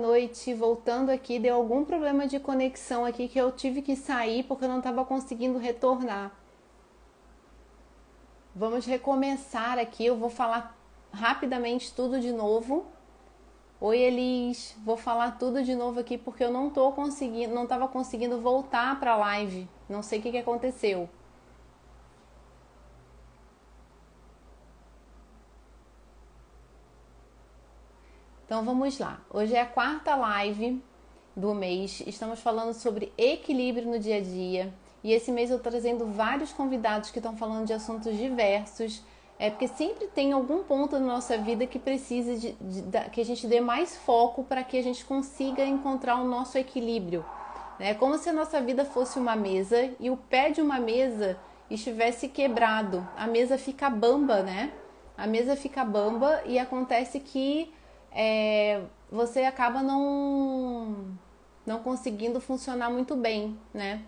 Noite, voltando aqui, deu algum problema de conexão aqui que eu tive que sair porque eu não estava conseguindo retornar. Vamos recomeçar aqui, eu vou falar rapidamente tudo de novo. Oi, Elis, vou falar tudo de novo aqui porque eu não tô conseguindo, não estava conseguindo voltar para a live. Não sei o que aconteceu. Então vamos lá. Hoje é a quarta live do mês. Estamos falando sobre equilíbrio no dia a dia. E esse mês eu estou trazendo vários convidados que estão falando de assuntos diversos. Porque sempre tem algum ponto na nossa vida que precisa que a gente dê mais foco para que a gente consiga encontrar o nosso equilíbrio. É como se a nossa vida fosse uma mesa e o pé de uma mesa estivesse quebrado. A mesa fica bamba, né? A mesa fica bamba e acontece que você acaba não conseguindo funcionar muito bem, né?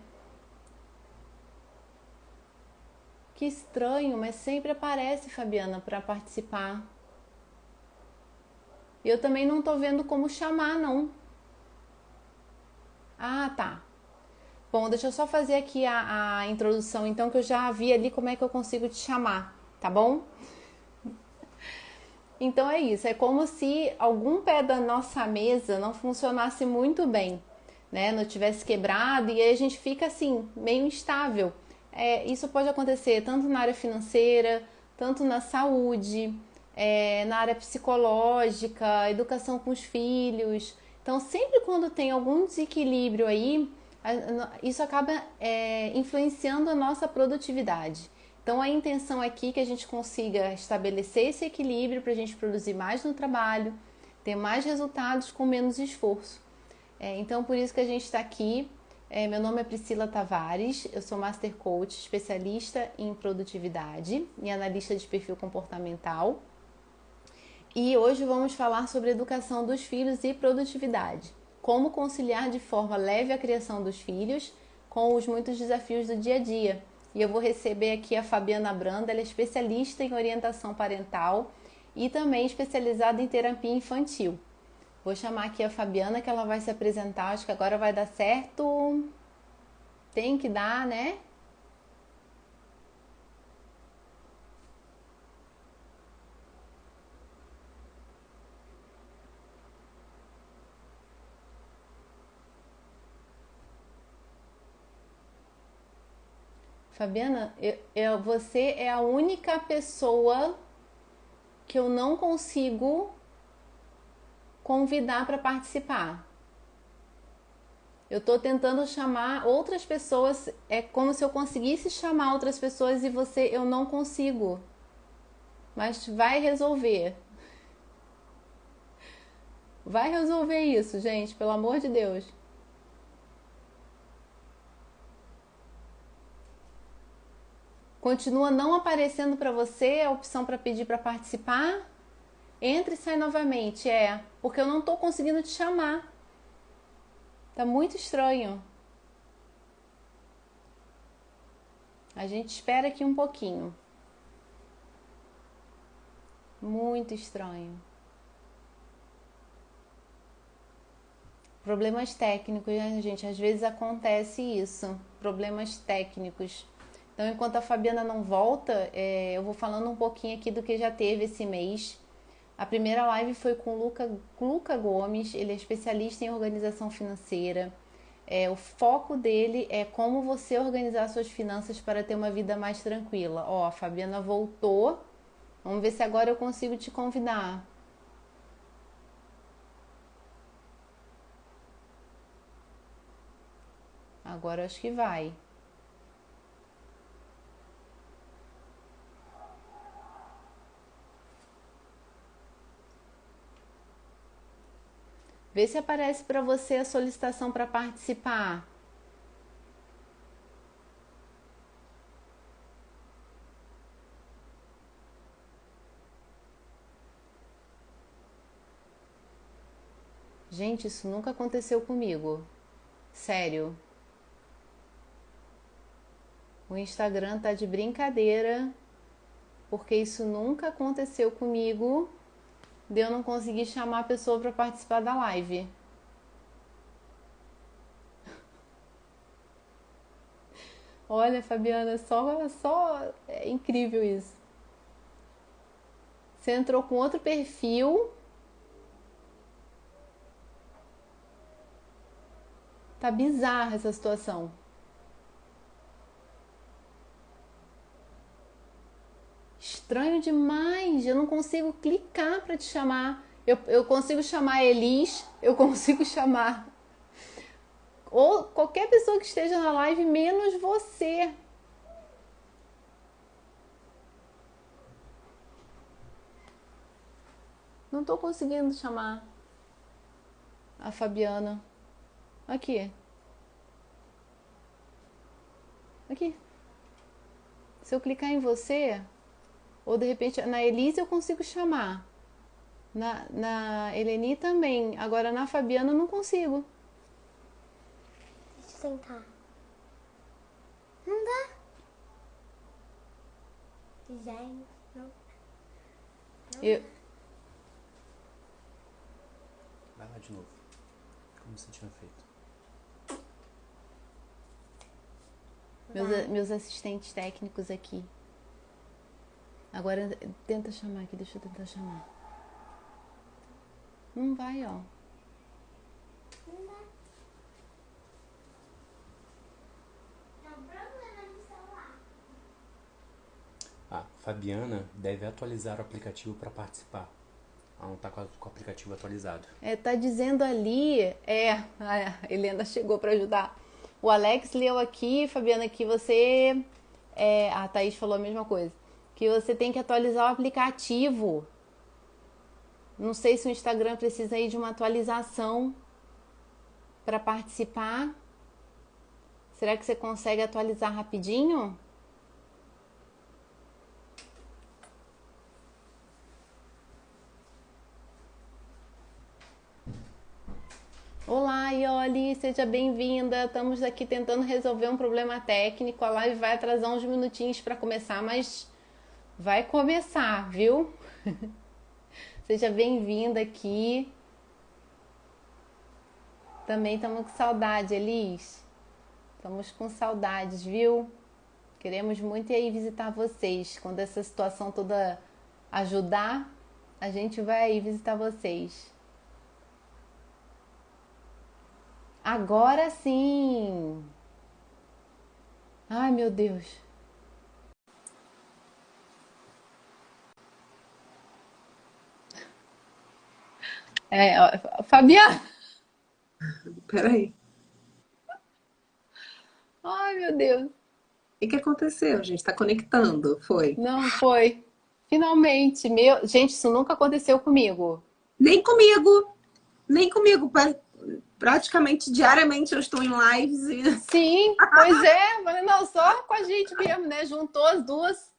Que estranho, mas sempre aparece, Fabiana, para participar. Eu também não tô vendo como chamar, não. Ah, tá. Bom, deixa eu só fazer aqui a introdução, então, que eu já vi ali como é que eu consigo te chamar, tá bom? Então é isso, é como se algum pé da nossa mesa não funcionasse muito bem, né? Não tivesse quebrado e aí a gente fica assim, meio instável. Isso pode acontecer tanto na área financeira, tanto na saúde, na área psicológica, educação com os filhos. Então, sempre quando tem algum desequilíbrio aí, isso acaba influenciando a nossa produtividade. Então, a intenção aqui é que a gente consiga estabelecer esse equilíbrio para a gente produzir mais no trabalho, ter mais resultados com menos esforço. Então, por isso que a gente está aqui. Meu nome é Priscila Tavares, eu sou Master Coach, especialista em produtividade e analista de perfil comportamental. E hoje vamos falar sobre educação dos filhos e produtividade. Como conciliar de forma leve a criação dos filhos com os muitos desafios do dia a dia. E eu vou receber aqui a Fabiana Branda, ela é especialista em orientação parental e também especializada em terapia infantil. Vou chamar aqui a Fabiana que ela vai se apresentar, acho que agora vai dar certo. Tem que dar, né? Fabiana, você é a única pessoa que eu não consigo convidar para participar. Eu tô tentando chamar outras pessoas, é como se eu conseguisse chamar outras pessoas e eu não consigo. Mas vai resolver. Vai resolver isso, gente, pelo amor de Deus. Continua não aparecendo para você a opção para pedir para participar? Entre e sai novamente, porque eu não tô conseguindo te chamar. Tá muito estranho. A gente espera aqui um pouquinho. Muito estranho. Problemas técnicos, né, gente? Às vezes acontece isso. Problemas técnicos. Então, enquanto a Fabiana não volta, eu vou falando um pouquinho aqui do que já teve esse mês. A primeira live foi com o Luca Gomes, ele é especialista em organização financeira. O foco dele é como você organizar suas finanças para ter uma vida mais tranquila. Ó, a Fabiana voltou. Vamos ver se agora eu consigo te convidar. Agora acho que vai. Vê se aparece para você a solicitação para participar. Gente, isso nunca aconteceu comigo. Sério. O Instagram tá de brincadeira, porque isso nunca aconteceu comigo de eu não conseguir chamar a pessoa para participar da live. Olha, Fabiana, só é incrível isso. Você entrou com outro perfil, tá bizarra essa situação. Estranho demais, eu não consigo clicar para te chamar. Eu consigo chamar a Elis, eu consigo chamar ou qualquer pessoa que esteja na live, menos você. Não tô conseguindo chamar a Fabiana. Aqui. Aqui. Se eu clicar em você, ou de repente na Elise eu consigo chamar. Na Eleni também. Agora na Fabiana eu não consigo. Deixa eu tentar. Não dá. Design. Não. Eu, Vai lá de novo. Como você tinha feito. meus assistentes técnicos aqui. Agora tenta chamar aqui, deixa eu tentar chamar. Não vai, ó. Não dá. Tá um problema no celular. Ah, Fabiana deve atualizar o aplicativo para participar. Ela não tá com o aplicativo atualizado. Tá dizendo ali, a Helena chegou para ajudar. O Alex leu aqui, Fabiana, que você, a Thaís falou a mesma coisa, que você tem que atualizar o aplicativo. Não sei se o Instagram precisa aí de uma atualização para participar. Será que você consegue atualizar rapidinho? Olá, Ioli, seja bem-vinda. Estamos aqui tentando resolver um problema técnico. A live vai atrasar uns minutinhos para começar, mas vai começar, viu? Seja bem-vinda aqui. Também estamos com saudade, Elis. Estamos com saudades, viu? Queremos muito ir aí visitar vocês. Quando essa situação toda ajudar, a gente vai aí visitar vocês. Agora sim! Ai, meu Deus! Fabiana! Peraí. Ai, meu Deus! O que aconteceu, gente? Tá conectando? Foi? Não foi. Finalmente, gente, isso nunca aconteceu comigo. Nem comigo. Nem comigo. Praticamente diariamente eu estou em lives e... Sim, pois é. Falei, não, só com a gente mesmo, né? Juntou as duas,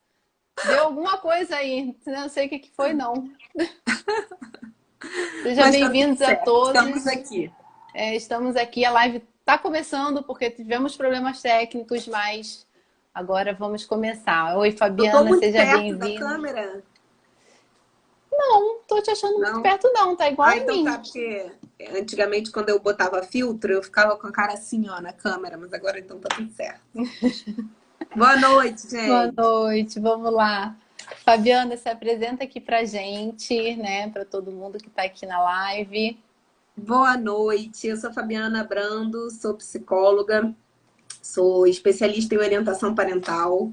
deu alguma coisa aí. Não sei o que foi, não. Sejam Mas tá bem-vindos tudo a certo. todos. Estamos aqui. Estamos aqui, a live está começando porque tivemos problemas técnicos, mas agora vamos começar. Oi, Eu tô Fabiana, muito seja perto da bem-vinda. câmera? Não, tô te achando muito Não? perto não, tá igual a Então mim. tá, porque antigamente quando eu botava filtro, eu ficava com a cara assim, ó, na câmera, mas agora então tá tudo certo. Boa noite, Boa gente. noite, vamos lá. Fabiana, se apresenta aqui pra gente, né, para todo mundo que tá aqui na live. Boa noite, eu sou Fabiana Brando, sou psicóloga, sou especialista em orientação parental,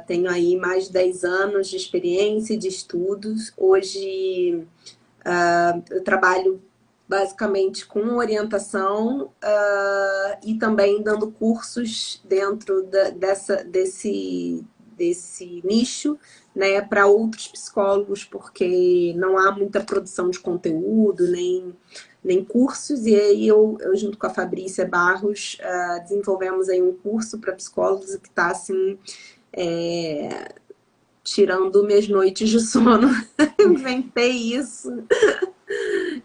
tenho aí mais de 10 anos de experiência e de estudos. Hoje eu trabalho basicamente com orientação e também dando cursos dentro desse nicho, né, para outros psicólogos, porque não há muita produção de conteúdo, nem cursos, e aí eu junto com a Fabrícia Barros, desenvolvemos aí um curso para psicólogos que está assim, tirando minhas noites de sono. Inventei isso.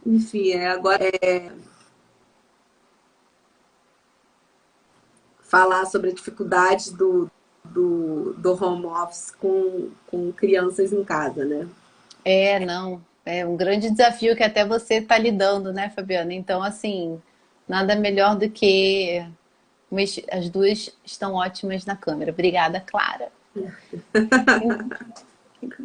Enfim, agora falar sobre a dificuldade do home office com crianças em casa, né? Não, é um grande desafio que até você tá lidando, né, Fabiana? Então, assim, nada melhor do que Mas as duas estão ótimas na câmera. Obrigada, Clara.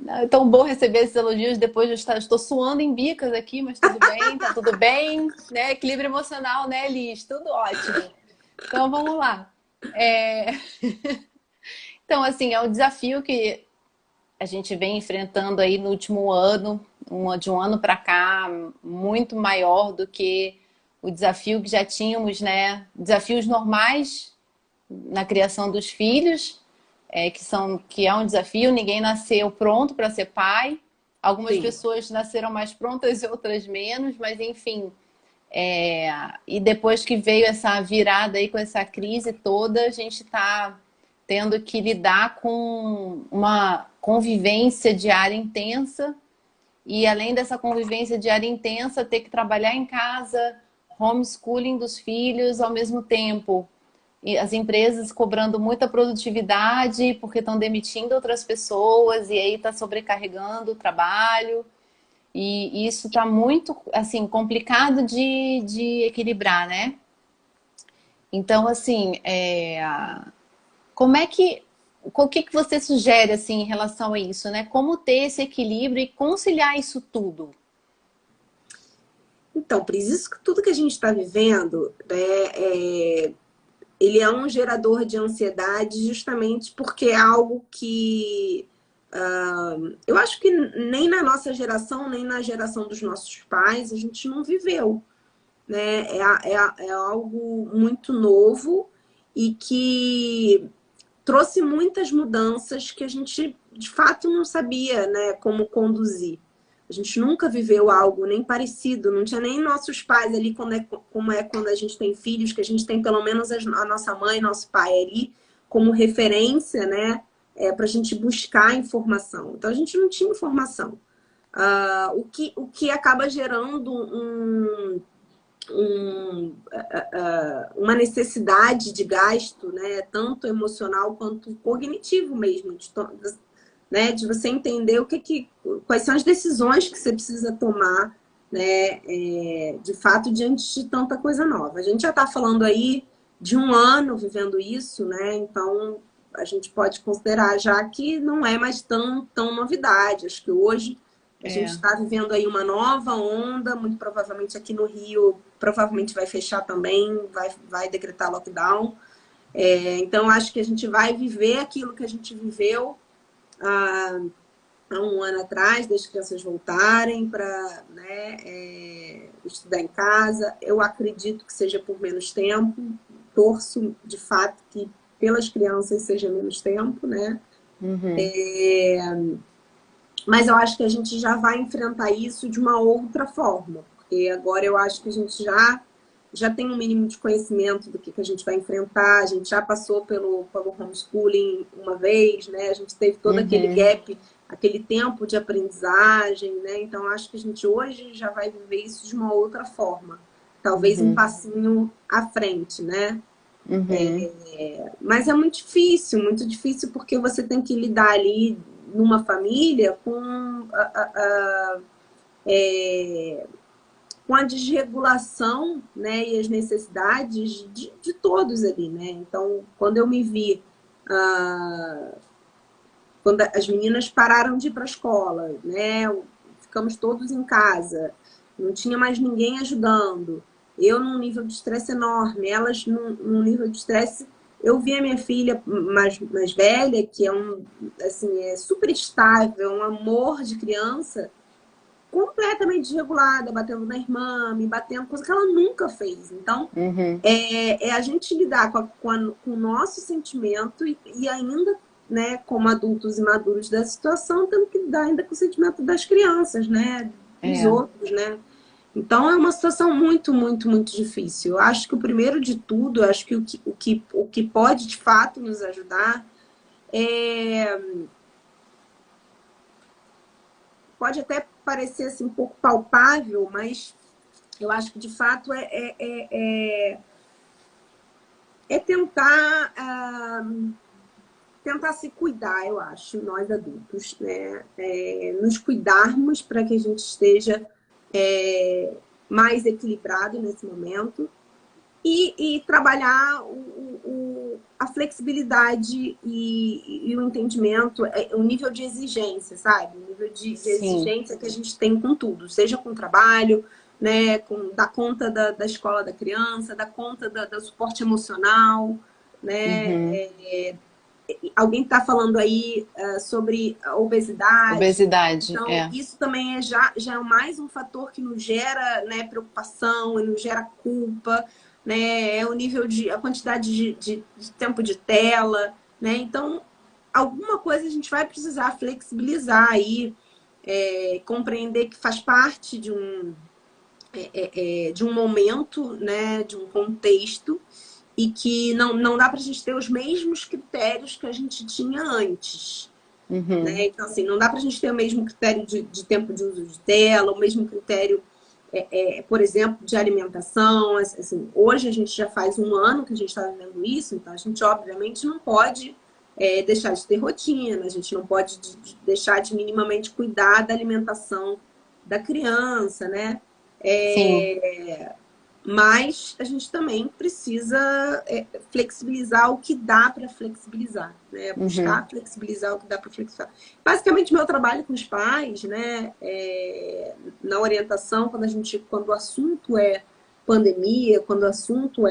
É tão bom receber esses elogios depois de estou suando em bicas aqui, mas tudo bem, tá tudo bem, né? Equilíbrio emocional, né, Liz? Tudo ótimo. Então vamos lá. É, Então, assim, é um desafio que a gente vem enfrentando aí no último ano, de um ano para cá, muito maior do que o desafio que já tínhamos, né? Desafios normais na criação dos filhos, que é um desafio. Ninguém nasceu pronto para ser pai. Algumas Sim. pessoas nasceram mais prontas e outras menos, mas enfim. E depois que veio essa virada aí com essa crise toda, a gente está tendo que lidar com uma convivência diária intensa. E além dessa convivência diária intensa, ter que trabalhar em casa, homeschooling dos filhos ao mesmo tempo. E as empresas cobrando muita produtividade porque estão demitindo outras pessoas e aí está sobrecarregando o trabalho. E isso está muito, assim, complicado de equilibrar, né? Então, assim, como é que... O que você sugere, assim, em relação a isso, né? Como ter esse equilíbrio e conciliar isso tudo? Então, por isso que tudo que a gente está vivendo, né, ele é um gerador de ansiedade justamente porque é algo que eu acho que nem na nossa geração, nem na geração dos nossos pais, a gente não viveu, né? É algo muito novo e que trouxe muitas mudanças que a gente, de fato, não sabia, né, como conduzir. A gente nunca viveu algo nem parecido, não tinha nem nossos pais ali, como é quando a gente tem filhos, que a gente tem pelo menos a nossa mãe, nosso pai ali como referência, né, para a gente buscar informação. Então, a gente não tinha informação. O que acaba gerando uma necessidade de gasto, né, tanto emocional quanto cognitivo mesmo, né, de você entender quais são as decisões que você precisa tomar, né, de fato, diante de tanta coisa nova. A gente já está falando aí de um ano vivendo isso, né, então a gente pode considerar já que não é mais tão novidade. Acho que hoje a gente está vivendo aí uma nova onda, muito provavelmente aqui no Rio, provavelmente vai fechar também, vai decretar lockdown. Então, acho que a gente vai viver aquilo que a gente viveu há um ano atrás, das crianças voltarem para, né, estudar em casa. Eu acredito que seja por menos tempo, torço de fato que pelas crianças seja menos tempo, né? Mas eu acho que a gente já vai enfrentar isso de uma outra forma, porque agora eu acho que a gente já tem um mínimo de conhecimento do que a gente vai enfrentar, a gente já passou pelo homeschooling uma vez, né? A gente teve todo aquele gap, aquele tempo de aprendizagem, né? Então, acho que a gente hoje já vai viver isso de uma outra forma. Talvez um passinho à frente, né? Mas é muito difícil porque você tem que lidar ali numa família com a desregulação, né, e as necessidades de todos ali, né? Então, quando eu me vi, quando as meninas pararam de ir para a escola, né, ficamos todos em casa, não tinha mais ninguém ajudando, eu num nível de estresse enorme, elas num nível de estresse. Eu vi a minha filha mais velha, que é super estável, um amor de criança, completamente desregulada, batendo na irmã, me batendo, coisa que ela nunca fez. Então, a gente lidar com o nosso sentimento e ainda, né, como adultos imaduros da situação, tendo que lidar ainda com o sentimento das crianças, né, dos outros, né. Então, é uma situação muito, muito, muito difícil. Eu acho que o primeiro de tudo, eu acho que o que pode, de fato, nos ajudar pode até parecer assim, um pouco palpável, mas eu acho que, de fato, tentar se cuidar, eu acho, nós adultos, né? Nos cuidarmos para que a gente esteja mais equilibrado nesse momento. e trabalhar a flexibilidade e o entendimento, o nível de exigência, sabe? O nível de Sim. exigência que a gente tem com tudo, seja com o trabalho, né? Dar conta da escola da criança, dar conta do suporte emocional, né? Uhum. Alguém está falando aí sobre a obesidade. Obesidade, Então, é. isso também já é mais um fator que nos gera, né, preocupação e nos gera culpa, né? É o nível a quantidade de tempo de tela, né? Então, alguma coisa a gente vai precisar flexibilizar aí, compreender que faz parte de um momento, né, de um contexto, e que não dá para a gente ter os mesmos critérios que a gente tinha antes. Uhum. Né? Então, assim, não dá para a gente ter o mesmo critério de tempo de uso de tela, o mesmo critério, por exemplo, de alimentação. Assim, hoje a gente já faz um ano que a gente está vivendo isso, então a gente, obviamente, não pode deixar de ter rotina, a gente não pode deixar de minimamente cuidar da alimentação da criança, né? Sim. Mas a gente também precisa flexibilizar o que dá para flexibilizar, né? Uhum. Buscar flexibilizar o que dá para flexibilizar. Basicamente, meu trabalho com os pais, né? Na orientação, quando o assunto é pandemia, quando o assunto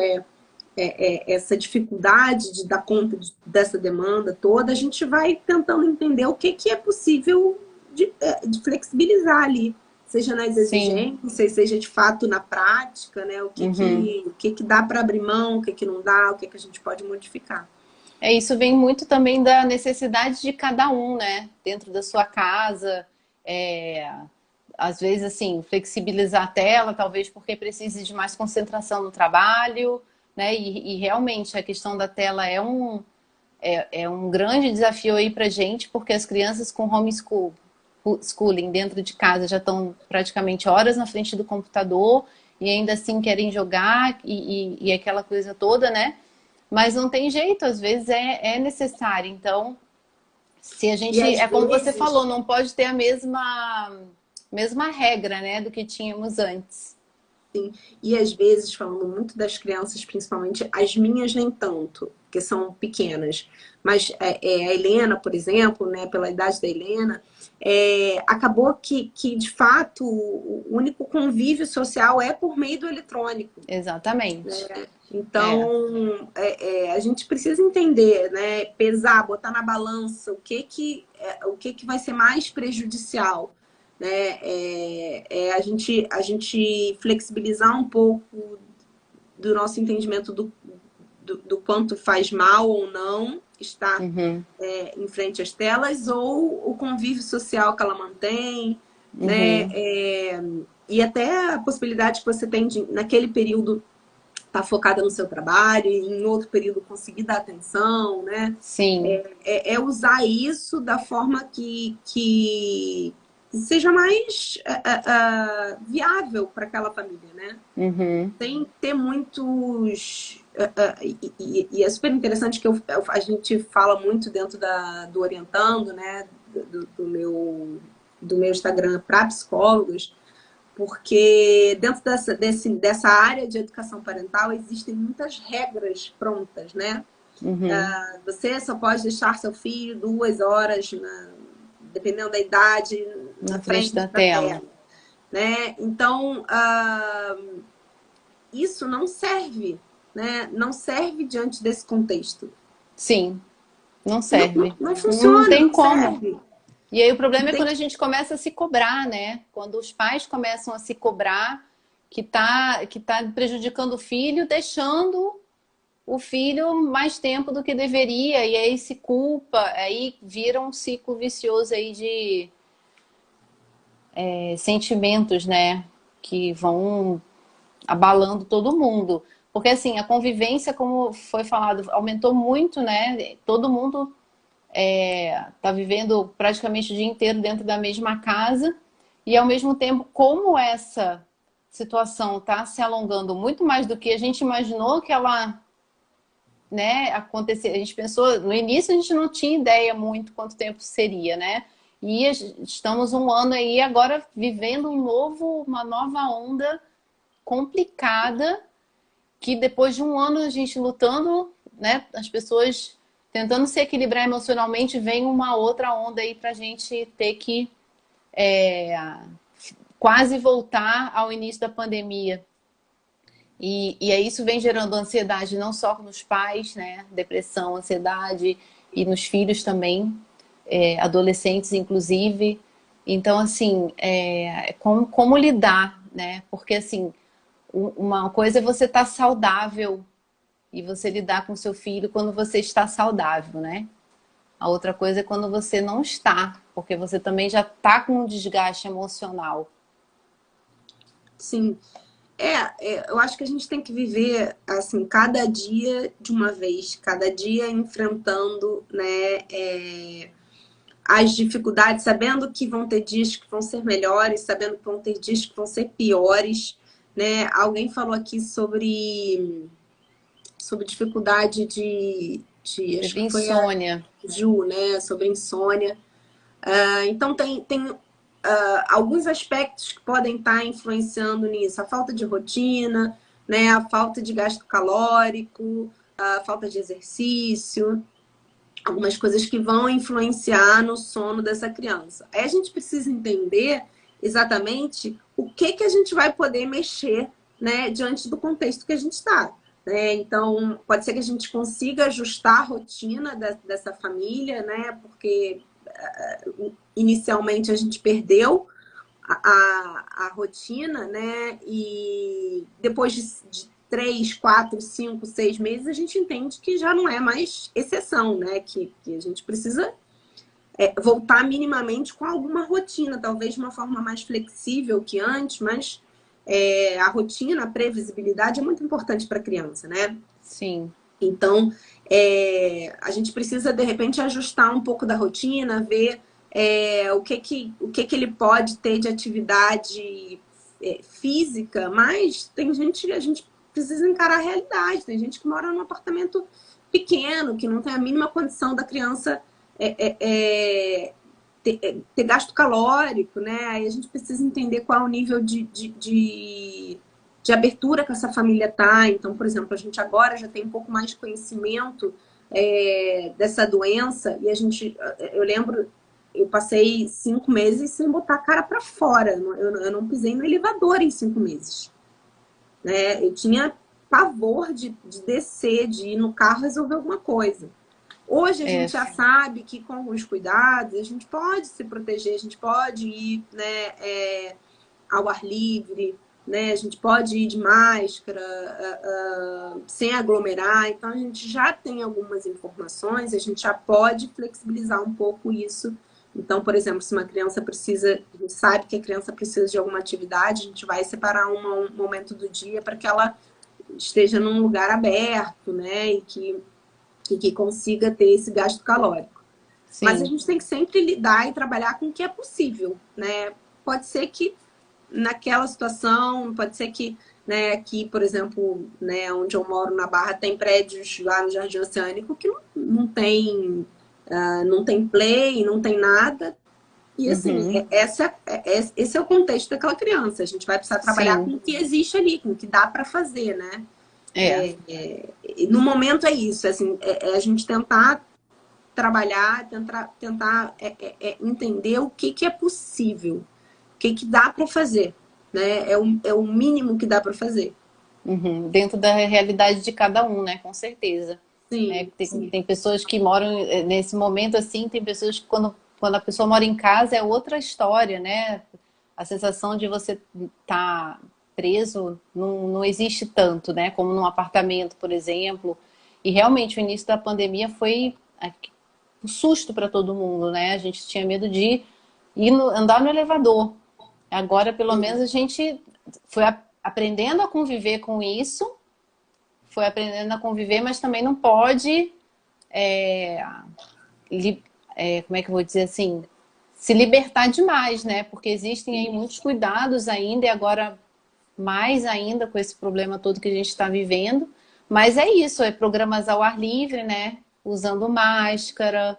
essa dificuldade de dar conta dessa demanda toda, a gente vai tentando entender o que é possível de flexibilizar ali, seja nas Sim. exigências, seja de fato na prática, né? Uhum. O que dá para abrir mão, o que não dá, o que a gente pode modificar. Isso vem muito também da necessidade de cada um, né? Dentro da sua casa. É, às vezes, assim, flexibilizar a tela, talvez porque precise de mais concentração no trabalho, né? E realmente a questão da tela é um grande desafio aí pra gente, porque as crianças com schooling dentro de casa já estão praticamente horas na frente do computador e ainda assim querem jogar e aquela coisa toda, né? Mas não tem jeito, às vezes é necessário. Então, se a E gente, às é como você falou, vezes não pode ter a mesma regra, né, do que tínhamos antes. E às vezes, falando muito das crianças, principalmente as minhas nem tanto, porque são pequenas. Mas a Helena, por exemplo, né, pela idade da Helena, acabou que, de fato, o único convívio social é por meio do eletrônico. Exatamente. Né? É. Então, a gente precisa entender, né, pesar, botar na balança o que vai ser mais prejudicial, né? A gente flexibilizar um pouco do nosso entendimento do quanto faz mal ou não estar Uhum. em frente às telas, ou o convívio social que ela mantém, né? Uhum. E até a possibilidade que você tem de, naquele período, estar focada no seu trabalho, e em outro período conseguir dar atenção, né? Sim. Usar isso da forma que seja mais viável para aquela família, né? Uhum. Sem ter muitos. E é super interessante que a gente fala muito dentro do Orientando, né? Do meu Instagram para psicólogos, porque dentro dessa área de educação parental existem muitas regras prontas, né? Uhum. Você só pode deixar seu filho 2 horas, dependendo da idade, Na na frente da frente da tela. tela, né? Então, isso não serve, né? Não serve diante desse contexto. Sim, não Não, serve. não Não funciona, tem não como. serve. E aí o problema é Tem quando a gente começa a se cobrar, né? Quando os pais começam a se cobrar que tá prejudicando o filho, deixando o filho mais tempo do que deveria, e aí se culpa, aí vira um ciclo vicioso aí de sentimentos, né? Que vão abalando todo mundo. Porque assim, a convivência, como foi falado, aumentou muito, né? Todo mundo tá vivendo praticamente o dia inteiro dentro da mesma casa e ao mesmo tempo, como essa situação está se alongando muito mais do que a gente imaginou que ela, né, acontecer. A gente pensou, no início a gente não tinha ideia muito quanto tempo seria, né? E estamos um ano aí agora vivendo uma nova onda complicada que depois de um ano a gente lutando, né, as pessoas tentando se equilibrar emocionalmente, vem uma outra onda aí pra gente ter que quase voltar ao início da pandemia. E aí isso vem gerando ansiedade não só nos pais, né, depressão, ansiedade, e nos filhos também, adolescentes inclusive. Então, assim, como lidar, né? Porque, assim, uma coisa é você estar saudável e você lidar com seu filho quando você está saudável, né? A outra coisa é quando você não está, porque você também já está com um desgaste emocional. Sim. Eu acho que a gente tem que viver, assim, cada dia de uma vez, cada dia enfrentando, né, as dificuldades, sabendo que vão ter dias que vão ser melhores, sabendo que vão ter dias que vão ser piores, né? Alguém falou aqui sobre dificuldade acho Teve que foi a insônia. Ju, né? Sobre insônia. Então, tem alguns aspectos que podem estar influenciando nisso. A falta de rotina, né? A falta de gasto calórico, a falta de exercício, algumas coisas que vão influenciar no sono dessa criança. Aí a gente precisa entender exatamente o que a gente vai poder mexer, né, diante do contexto que a gente está. Né? Então, pode ser que a gente consiga ajustar a rotina dessa família, né? Porque inicialmente a gente perdeu a rotina, né? E depois de 3, 4, 5, 6 meses, a gente entende que já não é mais exceção, né? Que a gente precisa voltar minimamente com alguma rotina, talvez de uma forma mais flexível que antes, mas a rotina, a previsibilidade é muito importante para a criança, né? Sim. Então, a gente precisa, de repente, ajustar um pouco da rotina, ver o que ele pode ter de atividade física, mas tem gente que a gente precisa encarar a realidade. Tem gente que mora num apartamento pequeno, que não tem a mínima condição da criança ter gasto calórico, né? Aí a gente precisa entender qual é o nível de abertura que essa família tá. Então, por exemplo, a gente agora já tem um pouco mais de conhecimento dessa doença e eu lembro, eu passei 5 meses sem botar a cara para fora. Eu não pisei no elevador em 5 meses. Né? Eu tinha pavor de descer, de ir no carro resolver alguma coisa. Hoje a gente já sabe que com alguns cuidados a gente pode se proteger, a gente pode ir, né, ao ar livre, né? A gente pode ir de máscara, sem aglomerar. Então a gente já tem algumas informações, a gente já pode flexibilizar um pouco isso. Então, por exemplo, se uma criança precisa, a gente sabe que a criança precisa de alguma atividade, a gente vai separar um momento do dia para que ela esteja num lugar aberto, né? E que consiga ter esse gasto calórico. Sim. Mas a gente tem que sempre lidar e trabalhar com o que é possível, né? Pode ser que naquela situação, pode ser que, né, aqui, por exemplo, né, onde eu moro na Barra, tem prédios lá no Jardim Oceânico que não tem play, não tem nada. E assim, esse é o contexto daquela criança. A gente vai precisar trabalhar Sim. com o que existe ali, com o que dá para fazer, né? No momento é isso, assim, a gente tentar trabalhar, tentar entender o que é possível, o que dá para fazer, né? É o mínimo que dá para fazer. Uhum. Dentro da realidade de cada um, né? Com certeza. Sim, tem pessoas que moram nesse momento assim, tem pessoas que quando a pessoa mora em casa é outra história, né? A sensação de você estar preso não existe tanto, né? Como num apartamento, por exemplo. E realmente o início da pandemia foi um susto para todo mundo, né? A gente tinha medo de andar no elevador. Agora, pelo menos, a gente foi aprendendo a conviver com isso, foi aprendendo a conviver, mas também não pode, como é que eu vou dizer assim, se libertar demais, né? Porque existem aí muitos cuidados ainda e agora mais ainda com esse problema todo que a gente está vivendo. Mas é isso, programas ao ar livre, né? Usando máscara.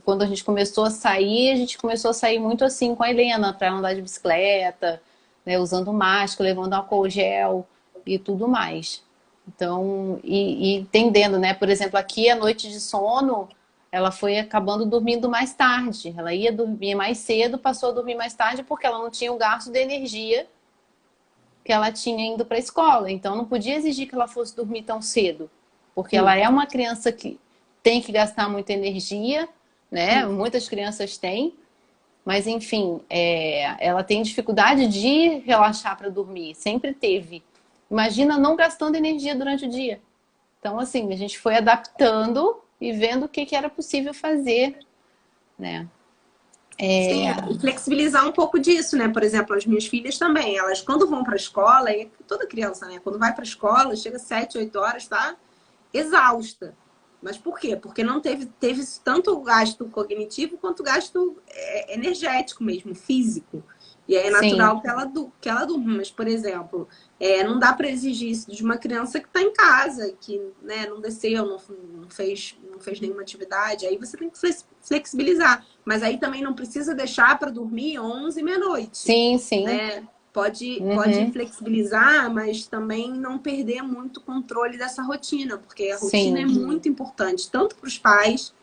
Quando a gente começou a sair muito assim com a Helena para andar de bicicleta, né? Usando máscara, levando álcool gel. e tudo mais. Então, e entendendo, né? Por exemplo, aqui a noite de sono, ela foi acabando dormindo mais tarde. Ela ia dormir mais cedo, passou a dormir mais tarde porque ela não tinha o gasto de energia que ela tinha indo para a escola. Então, não podia exigir que ela fosse dormir tão cedo, porque ela Sim, é uma criança que tem que gastar muita energia, né? sim. Muitas crianças têm, mas enfim, ela tem dificuldade de relaxar para dormir, sempre teve. Imagina não gastando energia durante o dia. Então, assim, a gente foi adaptando e vendo o que que era possível fazer, né? Sim, e flexibilizar um pouco disso, né? Por exemplo, as minhas filhas também, elas quando vão para a escola, e toda criança, né? Quando vai para a escola, chega às 7, 8 horas, tá exausta. Mas por quê? Porque não teve tanto gasto cognitivo quanto gasto energético mesmo, físico. E aí é Sim, natural que ela durma. Mas, por exemplo, não dá para exigir isso de uma criança que está em casa, que né, não desceu, não fez nenhuma atividade. Aí você tem que flexibilizar. Mas aí também não precisa deixar para dormir 11, meia-noite, sim, sim. né? Pode Uhum, flexibilizar, mas também não perder muito o controle dessa rotina, porque a rotina é sim. muito importante, tanto para os pais,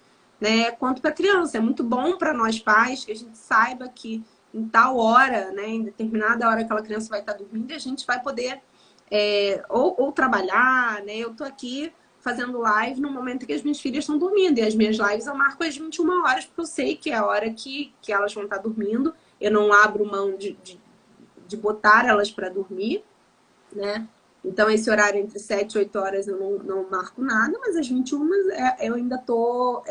né, quanto para a criança. É muito bom para nós pais que a gente saiba que em tal hora, né, em determinada hora que aquela criança vai estar dormindo, a gente vai poder ou trabalhar, né? Eu tô aqui fazendo live no momento que as minhas filhas estão dormindo. E as minhas lives eu marco às 21 horas, porque eu sei que é a hora que elas vão estar dormindo. Eu não abro mão de botar elas para dormir, né? Então, esse horário entre 7 e 8 horas eu não marco nada, mas às 21 eu ainda tô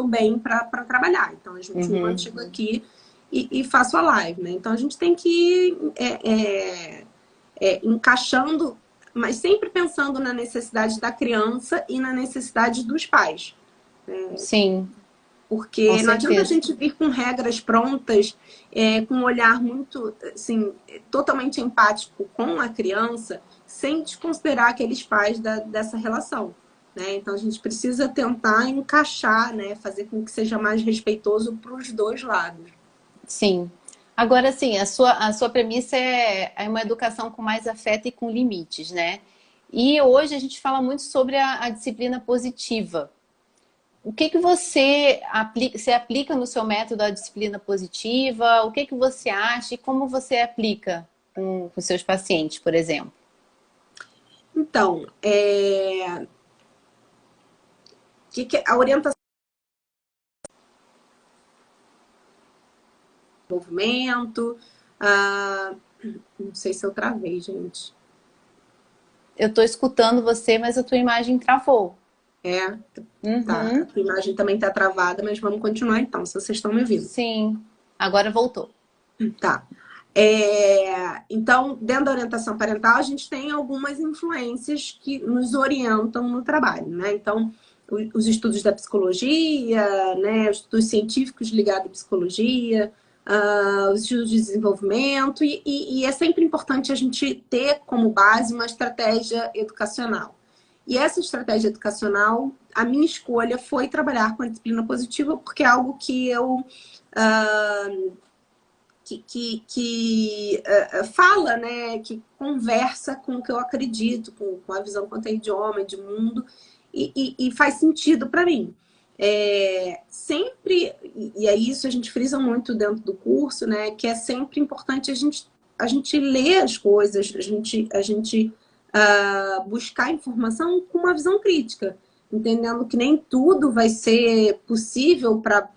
bem para trabalhar. Então, às 21 eu Uhum. chego aqui e faço a live, né? Então, a gente tem que ir encaixando, mas sempre pensando na necessidade da criança e na necessidade dos pais. Sim, com Porque não adianta a certeza. gente vir com regras prontas, com um olhar muito, assim, totalmente empático com a criança, sem desconsiderar aqueles pais dessa relação. Né? Então a gente precisa tentar encaixar, né? Fazer com que seja mais respeitoso para os dois lados. Sim. Agora, sim, a sua premissa é uma educação com mais afeto e com limites, né? E hoje a gente fala muito sobre a disciplina positiva. O que que você aplica no seu método a disciplina positiva? O que que você acha e como você aplica com seus pacientes, por exemplo? Então, a orientação do movimento, ah, não sei se eu travei, gente. Eu estou escutando você, mas a tua imagem travou. É, tá. A Uhum, tua imagem também está travada, mas vamos continuar então, se vocês estão me ouvindo. sim. Agora voltou. Tá. Então, dentro da orientação parental, a gente tem algumas influências que nos orientam no trabalho, né? Então, os estudos da psicologia, né? Os estudos científicos ligados à psicologia, os estudos de desenvolvimento, e é sempre importante a gente ter como base uma estratégia educacional. E essa estratégia educacional, a minha escolha foi trabalhar com a disciplina positiva, porque é algo que eu fala, né, que conversa com o que eu acredito, com a visão quanto a idioma, de mundo, e faz sentido para mim. Sempre, e é isso a gente frisa muito dentro do curso, né, que é sempre importante a gente ler as coisas, a gente buscar informação com uma visão crítica, entendendo que nem tudo vai ser possível para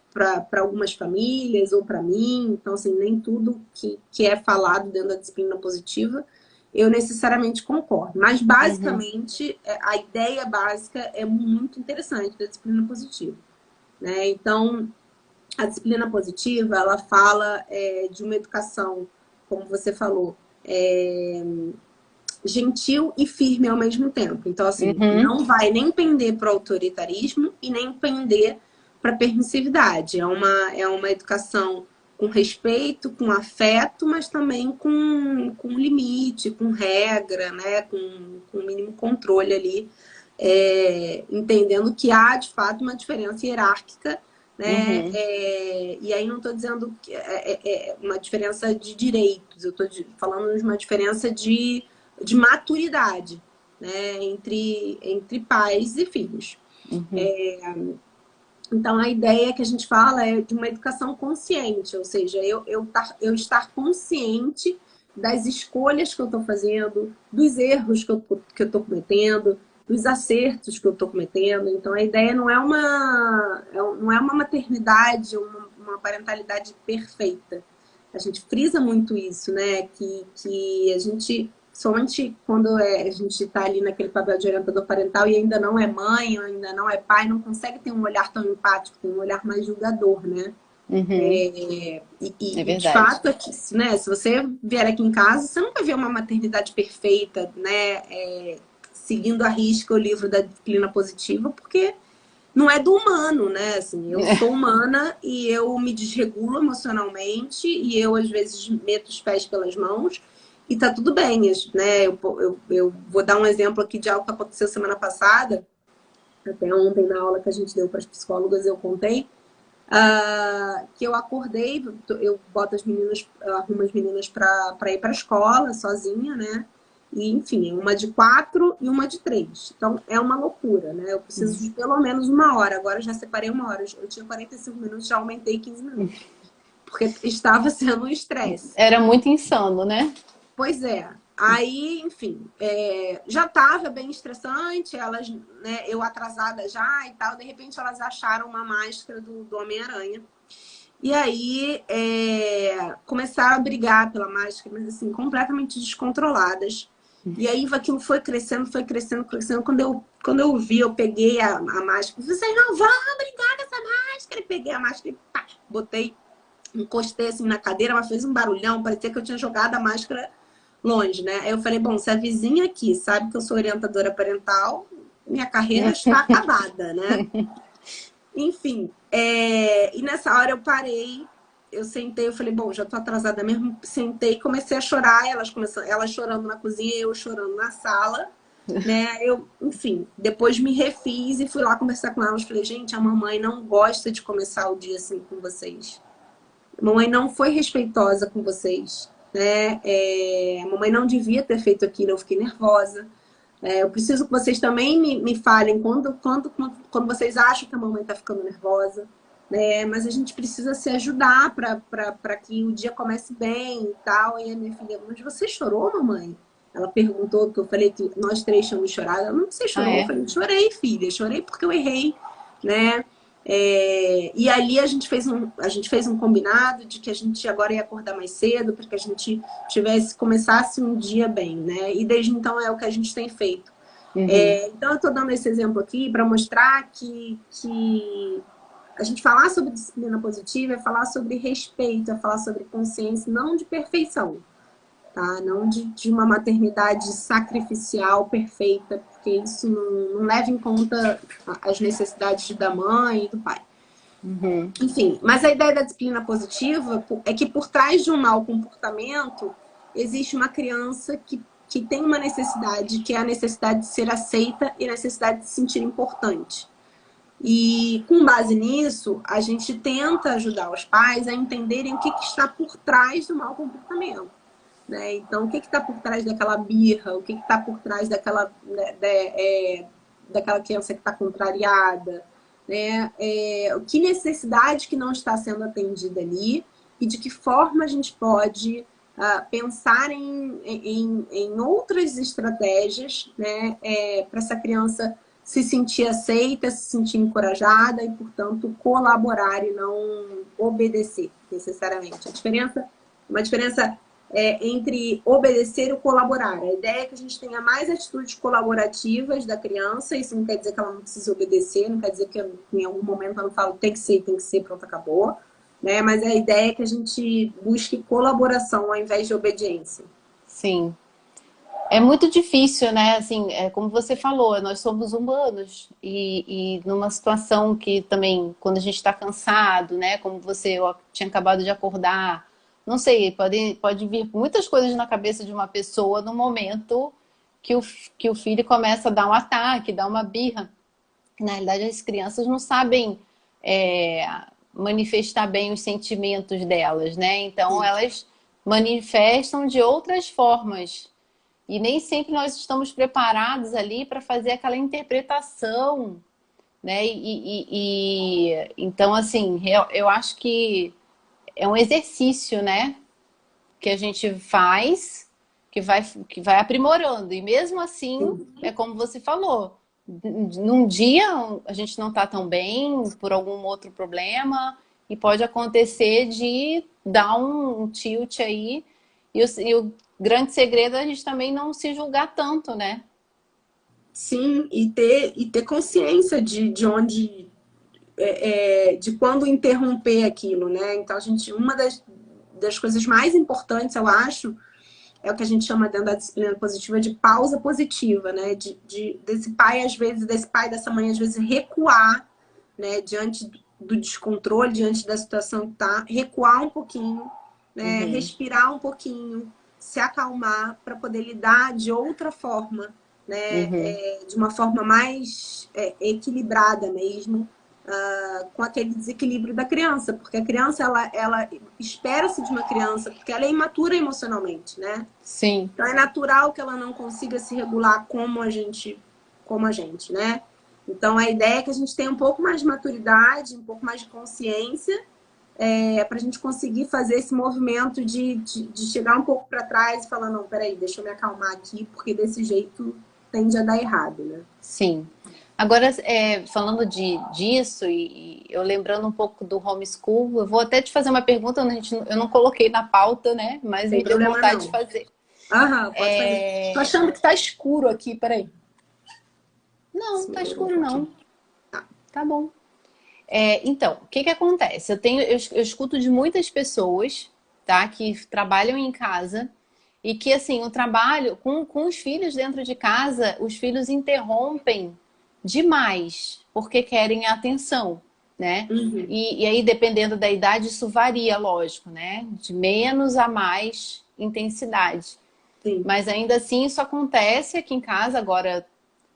algumas famílias ou para mim. Então, assim, nem tudo que é falado dentro da disciplina positiva eu necessariamente concordo. Mas, Uhum, basicamente, a ideia básica é muito interessante da disciplina positiva. Né? Então, a disciplina positiva, ela fala de uma educação, como você falou, gentil e firme ao mesmo tempo. Então, assim, uhum, não vai nem pender para o autoritarismo e nem pender para a permissividade. É uma educação com respeito, com afeto, mas também com limite, com regra, né? Com o mínimo controle ali, entendendo que há, de fato, uma diferença hierárquica, né? uhum. E aí não estou dizendo que uma diferença de direitos, eu estou falando de uma diferença de de maturidade, né, entre pais e filhos. Então, a ideia que a gente fala é de uma educação consciente, ou seja, eu estar consciente das escolhas que eu estou fazendo, dos erros que eu estou cometendo, dos acertos que eu estou cometendo. Então, a ideia não é uma maternidade, uma parentalidade perfeita. A gente frisa muito isso, né? Que a gente, somente quando a gente está ali naquele papel de orientador parental e ainda não é mãe, ou ainda não é pai, não consegue ter um olhar tão empático, tem um olhar mais julgador, né? É De verdade. fato, aqui, né, se você vier aqui em casa, você não vai ver uma maternidade perfeita, né? Seguindo à risca o livro da disciplina positiva, porque não é do humano, né? Assim, eu sou humana e eu me desregulo emocionalmente e eu, às vezes, meto os pés pelas mãos e tá tudo bem, né? Eu vou dar um exemplo aqui de algo que aconteceu semana passada, até ontem na aula que a gente deu para as psicólogas eu contei, que eu acordei, eu boto as meninas, eu arrumo as meninas para ir para a escola sozinha, né? E, enfim, uma de 4 e uma de 3. Então, é uma loucura, né? Eu preciso de pelo menos 1 hora. Agora eu já separei 1 hora. Eu tinha 45 minutos, já aumentei 15 minutos. Porque estava sendo um estresse. Era muito insano, né? Pois é. Aí, enfim, já estava bem estressante, elas, né, eu atrasada já e tal, de repente elas acharam uma máscara do Homem-Aranha. E aí começaram a brigar pela máscara, mas assim, completamente descontroladas. E aí aquilo foi crescendo, foi crescendo, crescendo. Quando eu vi, eu peguei a máscara. Vocês não vão brincar com essa máscara. E peguei a máscara e pá, botei, encostei assim na cadeira, mas fez um barulhão, parecia que eu tinha jogado a máscara longe, né? Aí eu falei, bom, se a vizinha aqui sabe que eu sou orientadora parental, minha carreira está acabada, né? Enfim, e nessa hora eu parei, eu sentei, eu falei, bom, já tô atrasada mesmo, sentei e comecei a chorar, elas chorando na cozinha, eu chorando na sala, né? Enfim, depois me refiz e fui lá conversar com elas, falei, gente, a mamãe não gosta de começar o dia assim com vocês. A mamãe não foi respeitosa com vocês, né? A mamãe não devia ter feito aquilo, eu fiquei nervosa. Eu preciso que vocês também me falem quando vocês acham que a mamãe está ficando nervosa, né? Mas a gente precisa se ajudar para que o dia comece bem e tal. E a minha filha, mas você chorou, mamãe? Ela perguntou, porque eu falei que nós 3 tínhamos chorado. Ela, não, você chorou? Eu falei, chorei, filha, chorei porque eu errei, né? E ali a gente fez um combinado de que a gente agora ia acordar mais cedo para que a gente começasse um dia bem, né? E desde então é o que a gente tem feito. Então eu estou dando esse exemplo aqui para mostrar que a gente falar sobre disciplina positiva é falar sobre respeito, é falar sobre consciência, não de perfeição, tá? Não de uma maternidade sacrificial perfeita, porque isso não leva em conta as necessidades da mãe e do pai. Enfim, mas a ideia da disciplina positiva é que por trás de um mau comportamento existe uma criança que tem uma necessidade, que é a necessidade de ser aceita e a necessidade de se sentir importante. E com base nisso, a gente tenta ajudar os pais a entenderem o que está por trás do mau comportamento. Né? Então, o que está por trás daquela birra? O que está por trás daquela criança que está contrariada? Né? Que necessidade que não está sendo atendida ali e de que forma a gente pode pensar em outras estratégias, né? Para essa criança se sentir aceita, se sentir encorajada e, portanto, colaborar e não obedecer necessariamente. Uma diferença entre obedecer e colaborar. A ideia é que a gente tenha mais atitudes colaborativas da criança. Isso não quer dizer que ela não precisa obedecer, não quer dizer que em algum momento ela não fala tem que ser, pronto, acabou. Né? Mas a ideia é que a gente busque colaboração ao invés de obediência. Sim. É muito difícil, né? Assim, como você falou, nós somos humanos e numa situação que também, quando a gente está cansado, né? Como você tinha acabado de acordar, não sei, pode vir muitas coisas na cabeça de uma pessoa no momento que o filho começa a dar um ataque, dar uma birra. Na realidade, as crianças não sabem manifestar bem os sentimentos delas, né? Então, elas manifestam de outras formas. E nem sempre nós estamos preparados ali para fazer aquela interpretação, né? Então, assim, eu acho que é um exercício, né? Que a gente faz, que vai aprimorando. E mesmo assim, é como você falou, num dia a gente não está tão bem por algum outro problema e pode acontecer de dar um tilt aí. E o grande segredo é a gente também não se julgar tanto, né? Sim, e ter consciência de onde, de quando interromper aquilo, né? Então, uma das coisas mais importantes, eu acho, é o que a gente chama dentro da disciplina positiva de pausa positiva, né? Desse pai, às vezes, dessa mãe, às vezes, recuar, né? Diante do descontrole, diante da situação que tá, recuar um pouquinho, né? Respirar um pouquinho, se acalmar para poder lidar de outra forma, né? De uma forma mais equilibrada mesmo, com aquele desequilíbrio da criança, porque a criança, ela espera-se de uma criança, porque ela é imatura emocionalmente, né? Sim. Então é natural que ela não consiga se regular como a gente, né? Então a ideia é que a gente tenha um pouco mais de maturidade, um pouco mais de consciência, para a gente conseguir fazer esse movimento de chegar um pouco para trás e falar, não, peraí, deixa eu me acalmar aqui, porque desse jeito tende a dar errado, né? Sim. Agora, falando disso e eu lembrando um pouco do homeschool, eu vou até te fazer uma pergunta, eu não coloquei na pauta, né? Mas me deu vontade de fazer. Aham, pode fazer. Tô achando que tá escuro aqui, peraí. Não, tá escuro não. Tá bom. Então, o que acontece? Eu escuto de muitas pessoas, tá? Que trabalham em casa e que, assim, o trabalho com os filhos dentro de casa, os filhos interrompem demais, porque querem a atenção, né? E aí, dependendo da idade, isso varia, lógico, né? De menos a mais intensidade. Sim. Mas ainda assim, isso acontece aqui em casa, agora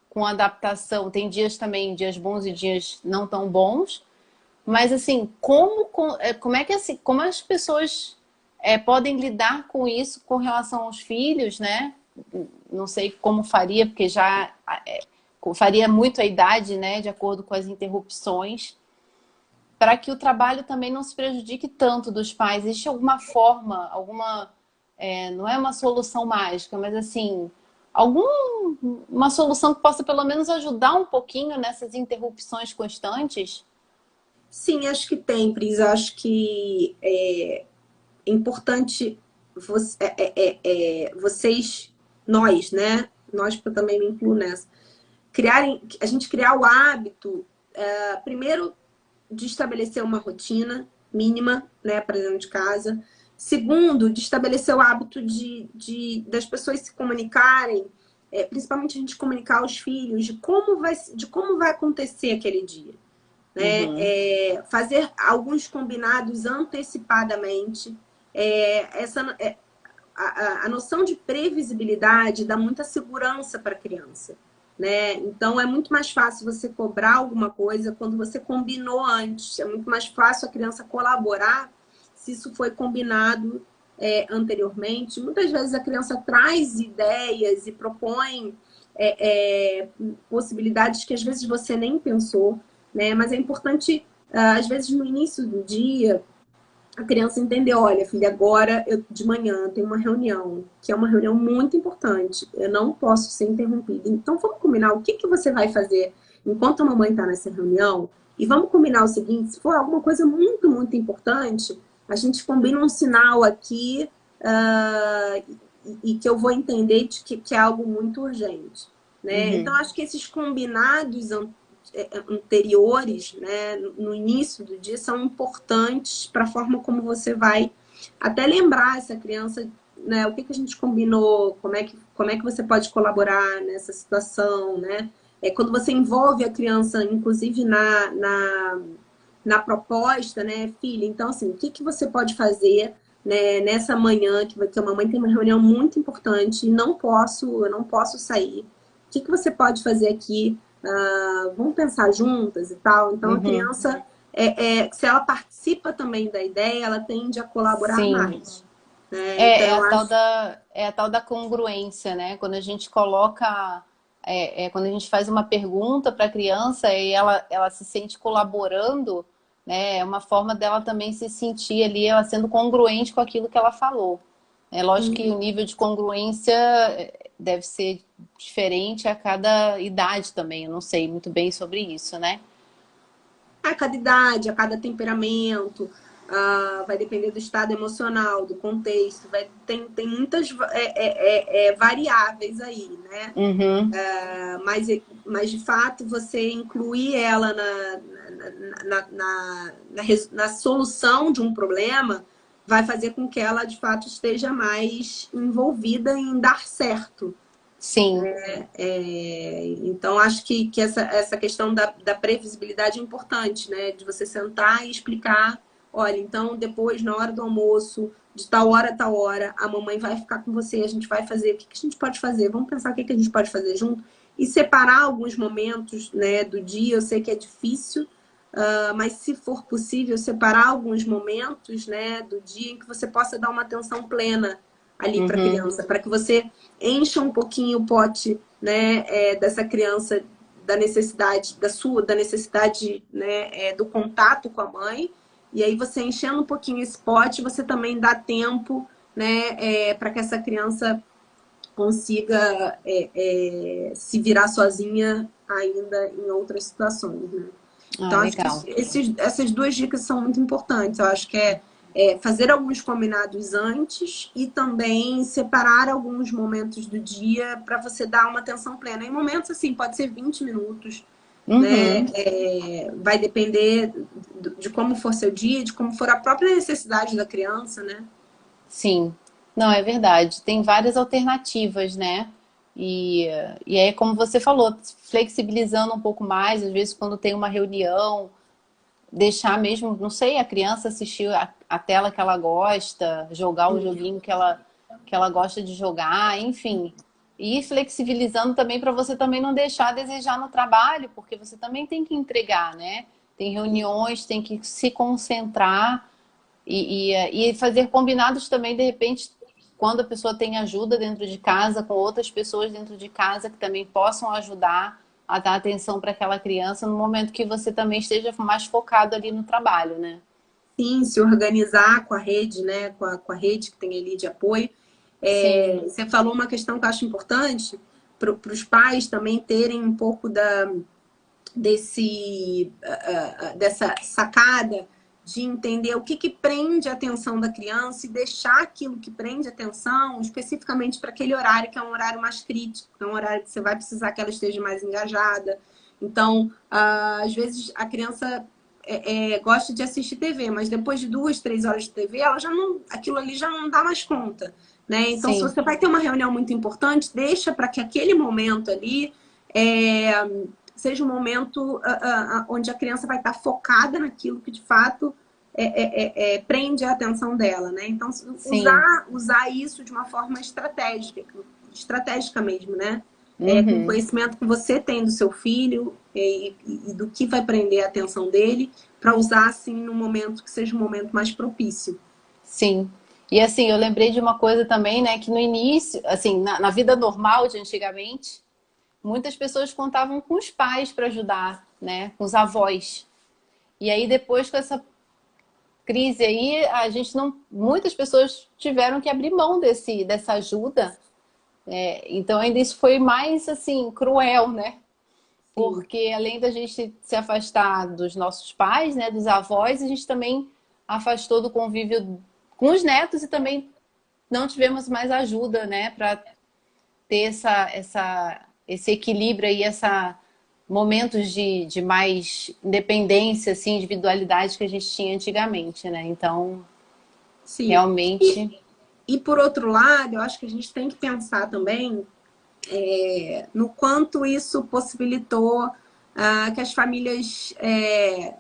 com adaptação. Tem dias também, dias bons e dias não tão bons. Mas assim, como é que assim, como as pessoas podem lidar com isso com relação aos filhos, né? Não sei como faria, porque já faria muito a idade, né? De acordo com as interrupções, para que o trabalho também não se prejudique tanto dos pais. Existe alguma forma, não é uma solução mágica, mas assim, uma solução que possa pelo menos ajudar um pouquinho nessas interrupções constantes? Sim, acho que tem, Pris. Acho que é importante vocês, nós, né? Nós, porque eu também me incluo nessa. A gente criar o hábito, primeiro, de estabelecer uma rotina mínima, né, para dentro de casa. Segundo, de estabelecer o hábito das pessoas se comunicarem, principalmente a gente comunicar aos filhos de como vai acontecer aquele dia. Né? Fazer alguns combinados antecipadamente. A noção de previsibilidade dá muita segurança para a criança. Né? Então, é muito mais fácil você cobrar alguma coisa quando você combinou antes. É muito mais fácil a criança colaborar se isso foi combinado anteriormente. Muitas vezes a criança traz ideias e propõe possibilidades que às vezes você nem pensou. Né? Mas é importante, às vezes no início do dia, a criança entender, olha, filha, agora de manhã tem uma reunião, que é uma reunião muito importante, eu não posso ser interrompida. Então vamos combinar o que você vai fazer enquanto a mamãe está nessa reunião, e vamos combinar o seguinte, se for alguma coisa muito, muito importante, a gente combina um sinal aqui e que eu vou entender de que é algo muito urgente. Né? Então acho que esses combinados anteriores, né, no início do dia, são importantes para a forma como você vai até lembrar essa criança, né, o que a gente combinou, como é que você pode colaborar nessa situação, né? Quando você envolve a criança, inclusive na proposta, né, filha, então assim, o que você pode fazer, né, nessa manhã, que a mamãe tem uma reunião muito importante e eu não posso sair. O que você pode fazer aqui? Vamos pensar juntas e tal. Então, a criança, se ela participa também da ideia, ela tende a colaborar mais. Né? Então, é a tal da congruência, né? Quando a gente coloca, quando a gente faz uma pergunta para a criança e ela se sente colaborando, né? É uma forma dela também se sentir ali, ela sendo congruente com aquilo que ela falou. É lógico que o nível de congruência deve ser diferente a cada idade também. Eu não sei muito bem sobre isso, né? A cada idade, a cada temperamento, vai depender do estado emocional, do contexto, tem muitas variáveis aí, né? Uhum. Mas de fato você incluir ela na solução de um problema vai fazer com que ela de fato esteja mais envolvida em dar certo. Sim. Então, acho que essa questão da previsibilidade é importante, né? De você sentar e explicar, olha, então depois, na hora do almoço, de tal hora a tal hora, a mamãe vai ficar com você, a gente vai fazer, o que a gente pode fazer? Vamos pensar o que a gente pode fazer junto e separar alguns momentos, né, do dia. Eu sei que é difícil, mas se for possível, separar alguns momentos, né, do dia em que você possa dar uma atenção plena ali para a criança, para que você encha um pouquinho o pote, né, dessa criança da necessidade né, do contato com a mãe, e aí você enchendo um pouquinho esse pote, você também dá tempo, né, para que essa criança consiga se virar sozinha ainda em outras situações, né? Então, acho Legal. que essas duas dicas são muito importantes. Eu acho que fazer alguns combinados antes e também separar alguns momentos do dia para você dar uma atenção plena. Em momentos assim, pode ser 20 minutos, né? Vai depender de como for seu dia, de como for a própria necessidade da criança, né? Sim, não, é verdade. Tem várias alternativas, né? E, e aí, como você falou, flexibilizando um pouco mais, às vezes quando tem uma reunião, deixar mesmo, não sei, a criança assistir a tela que ela gosta, jogar o joguinho que ela gosta de jogar, enfim. E ir flexibilizando também para você também não deixar a desejar no trabalho, porque você também tem que entregar, né? Tem reuniões, tem que se concentrar e fazer combinados também, de repente, quando a pessoa tem ajuda dentro de casa, com outras pessoas dentro de casa que também possam ajudar a dar atenção para aquela criança no momento que você também esteja mais focado ali no trabalho, né? Sim, se organizar com a rede, né? Com a rede que tem ali de apoio. Sim. Você falou uma questão que eu acho importante para os pais também terem um pouco dessa sacada de entender o que prende a atenção da criança e deixar aquilo que prende a atenção especificamente para aquele horário que é um horário mais crítico, é um horário que você vai precisar que ela esteja mais engajada. Então, às vezes a criança gosta de assistir TV, mas depois de 2, 3 horas de TV, ela já não, aquilo ali já não dá mais conta, né? Então, se Sim. você vai ter uma reunião muito importante, deixa para que aquele momento ali seja um momento onde a criança vai estar focada naquilo que de fato prende a atenção dela, né? Então, usar isso de uma forma estratégica mesmo, né? Com o conhecimento que você tem do seu filho e do que vai prender a atenção dele, para usar assim no momento que seja um momento mais propício. Sim. E assim, eu lembrei de uma coisa também, né? Que no início, assim, na vida normal de antigamente, muitas pessoas contavam com os pais para ajudar, né? Com os avós. E aí depois com essa crise aí, a gente não, muitas pessoas tiveram que abrir mão dessa ajuda. Então ainda isso foi mais assim cruel, né? Porque além da gente se afastar dos nossos pais, né, dos avós, a gente também afastou do convívio com os netos e também não tivemos mais ajuda, né, para ter esse equilíbrio aí, momentos de mais independência, assim, individualidade que a gente tinha antigamente, né? Então, Sim. Realmente. E por outro lado, eu acho que a gente tem que pensar também no quanto isso possibilitou que as famílias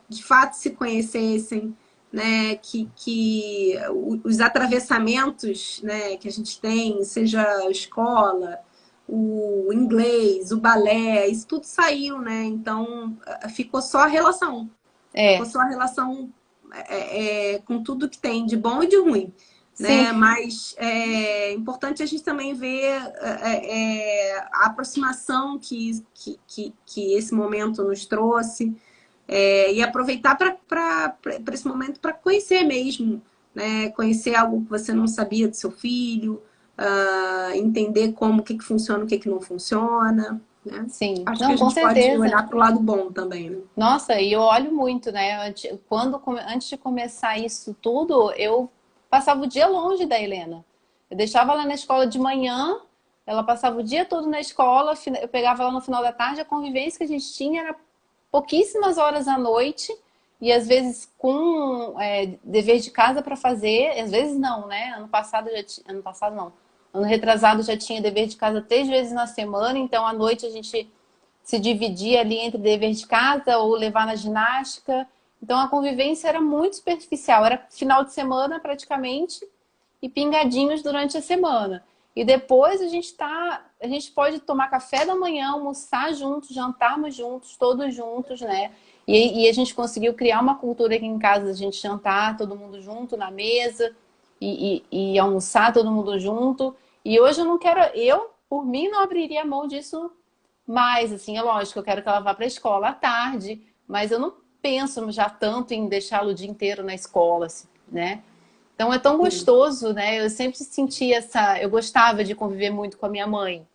de fato se conhecessem, né? Que os atravessamentos, né, que a gente tem, seja a escola, o inglês, o balé, isso tudo saiu, né? Então ficou só a relação. Ficou só a relação com tudo que tem de bom e de ruim. Sim, né? Mas é importante a gente também ver a aproximação que esse momento nos trouxe e aproveitar para esse momento para conhecer mesmo, né? Conhecer algo que você não sabia do seu filho, entender como o que funciona, o que não funciona, né? sim. Acho que Não, a com gente pode certeza. olhar para o lado bom também, né? Nossa, e eu olho muito, né? Antes de começar isso tudo, eu passava o dia longe da Helena. Eu deixava ela na escola de manhã, ela passava o dia todo na escola, eu pegava ela no final da tarde, a convivência que a gente tinha era pouquíssimas horas à noite, e às vezes com dever de casa para fazer, às vezes não, né? Ano passado não. Ano retrasado já tinha dever de casa 3 vezes na semana, então à noite a gente se dividir ali entre dever de casa ou levar na ginástica. Então a convivência era muito superficial, era final de semana praticamente e pingadinhos durante a semana. E depois a gente pode tomar café da manhã, almoçar juntos, jantarmos juntos, todos juntos, né? E a gente conseguiu criar uma cultura aqui em casa, a gente jantar todo mundo junto na mesa e almoçar todo mundo junto. E hoje eu não quero, eu por mim não abriria mão disso. Mas, assim, é lógico, eu quero que ela vá para a escola à tarde, mas eu não penso já tanto em deixá-la o dia inteiro na escola, assim, né? Então é tão Sim. gostoso, né? Eu sempre senti essa. Eu gostava de conviver muito com a minha mãe,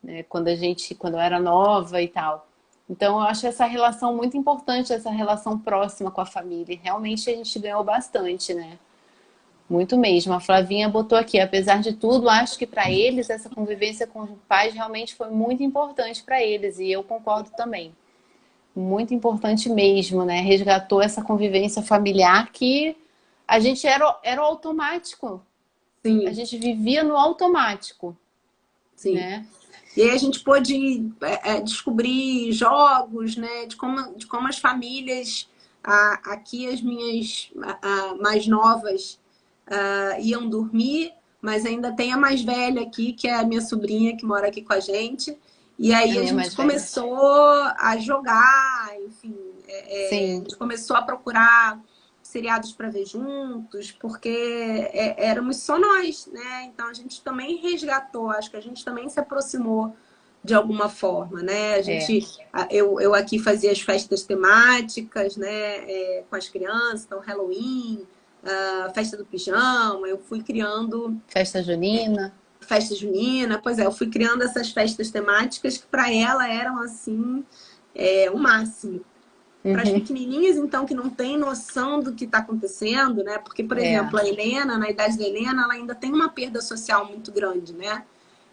né? Quando eu era nova e tal. Então eu acho essa relação muito importante, essa relação próxima com a família. E realmente a gente ganhou bastante, né? Muito mesmo. A Flavinha botou aqui, apesar de tudo, acho que para eles essa convivência com os pais realmente foi muito importante para eles e eu concordo também. Muito importante mesmo, né? Resgatou essa convivência familiar que a gente era o automático. A Sim, gente vivia no automático, sim. né? E aí a gente pôde descobrir jogos, né? De como as famílias, aqui as minhas mais novas iam dormir, mas ainda tem a mais velha aqui, que é a minha sobrinha que mora aqui com a gente. E A aí a minha gente mais velha. começou a jogar, enfim, a Sim, gente começou a procurar seriados para ver juntos, porque éramos só nós, né? Então a gente também resgatou, acho que a gente também se aproximou de alguma forma, né? é. Eu aqui fazia as festas temáticas, né? Com as crianças, então Halloween, festa do pijama, eu fui criando Festa junina. festa junina, pois é, eu fui criando essas festas temáticas que para ela eram assim o máximo. Para as Uhum. pequenininhas, então, que não têm noção do que está acontecendo, né? Porque, por É, exemplo, a Helena, na idade da Helena, ela ainda tem uma perda social muito grande, né?